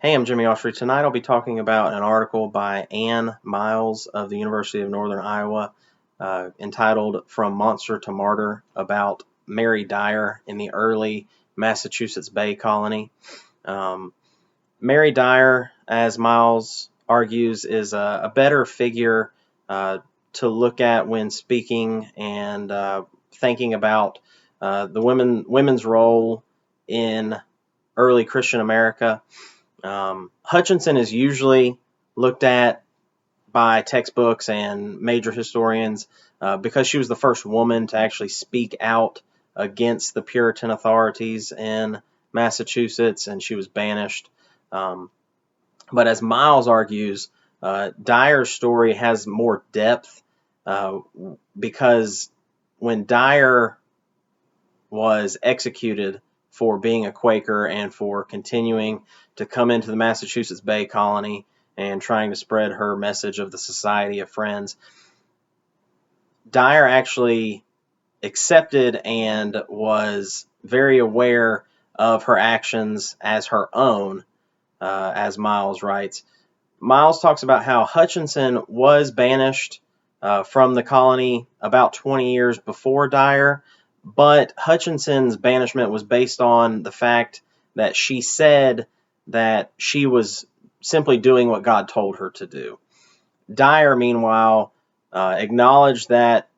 Hey, I'm Jimmy Autry. Tonight I'll be talking about an article by Ann Miles of the University of Northern Iowa entitled From Monster to Martyr about Mary Dyer in the early Massachusetts Bay Colony. Mary Dyer, as Miles argues, is a better figure to look at when speaking and thinking about the women's role in early Christian America. Hutchinson is usually looked at by textbooks and major historians because she was the first woman to actually speak out against the Puritan authorities in Massachusetts, and she was banished. But as Miles argues, Dyer's story has more depth because when Dyer was executed for being a Quaker and for continuing to come into the Massachusetts Bay Colony and trying to spread her message of the Society of Friends, Dyer actually accepted and was very aware of her actions as her own, as Miles writes. Miles talks about how Hutchinson was banished from the colony about 20 years before Dyer, but Hutchinson's banishment was based on the fact that she said that she was simply doing what God told her to do. Dyer, meanwhile, acknowledged that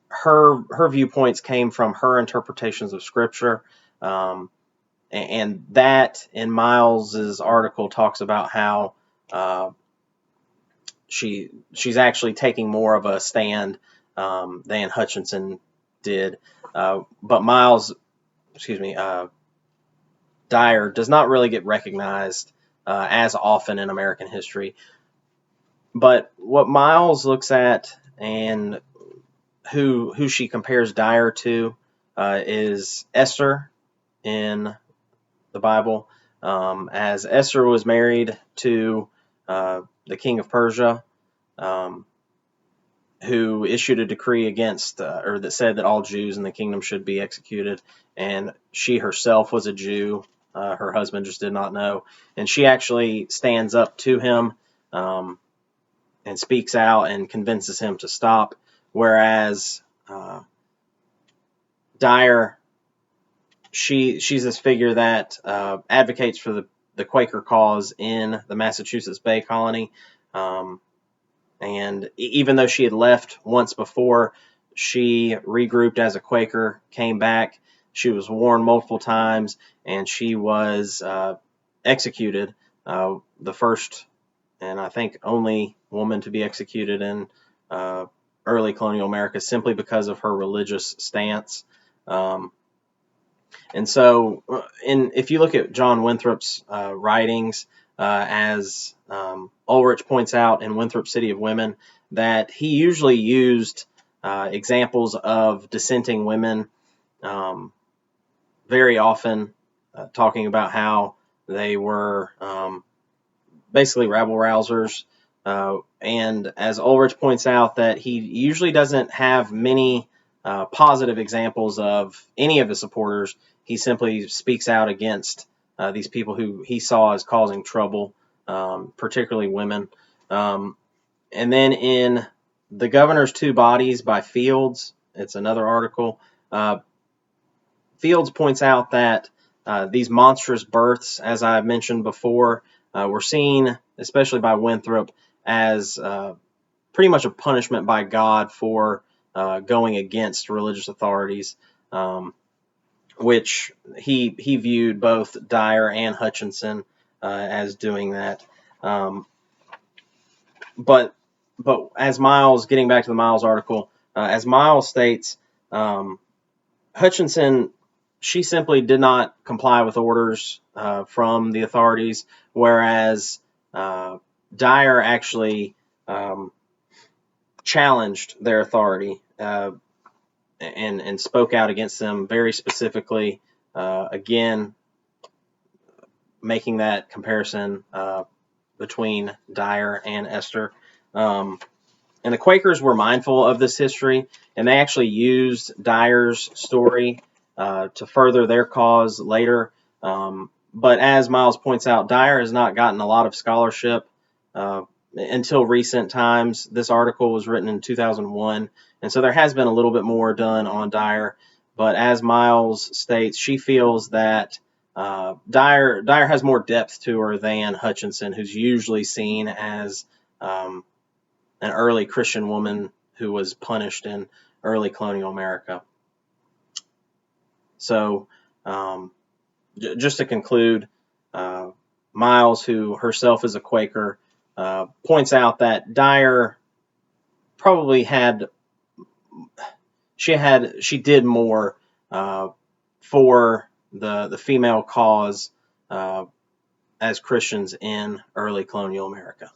her viewpoints came from her interpretations of Scripture, and that in Miles's article talks about how she's actually taking more of a stand than Hutchinson did. But Dyer does not really get recognized as often in American history. But what Miles looks at and who she compares Dyer to is Esther in the Bible, as Esther was married to the king of Persia, who issued a decree against, or that said that all Jews in the kingdom should be executed, and she herself was a Jew. Her husband just did not know, and she actually stands up to him and speaks out and convinces him to stop, whereas Dyer, she's this figure that advocates for the Quaker cause in the Massachusetts Bay Colony. And even though she had left once before, she regrouped as a Quaker, came back. She was warned multiple times, and she was executed, the first and I think only woman to be executed in early colonial America simply because of her religious stance. And so, if you look at John Winthrop's writings, as Ulrich points out in Winthrop's City of Women, that he usually used examples of dissenting women very often, talking about how they were basically rabble-rousers. And as Ulrich points out, that he usually doesn't have many positive examples of any of his supporters. He simply speaks out against these people who he saw as causing trouble, particularly women. And then in The Governor's Two Bodies by Fields, it's another article, Fields points out that these monstrous births, as I mentioned before, were seen, especially by Winthrop, as pretty much a punishment by God for going against religious authorities, which he viewed both Dyer and Hutchinson as doing that. But as Miles, getting back to the Miles article, as Miles states, Hutchinson, she simply did not comply with orders from the authorities, whereas Dyer actually challenged their authority and spoke out against them very specifically, again, making that comparison between Dyer and Esther. And the Quakers were mindful of this history, and they actually used Dyer's story to further their cause later. But as Miles points out, Dyer has not gotten a lot of scholarship until recent times. This article was written in 2001, and so there has been a little bit more done on Dyer. But as Miles states, she feels that Dyer has more depth to her than Hutchinson, who's usually seen as an early Christian woman who was punished in early colonial America. So, just to conclude, Miles, who herself is a Quaker, points out that Dyer probably she did more for the female cause as Christians in early colonial America.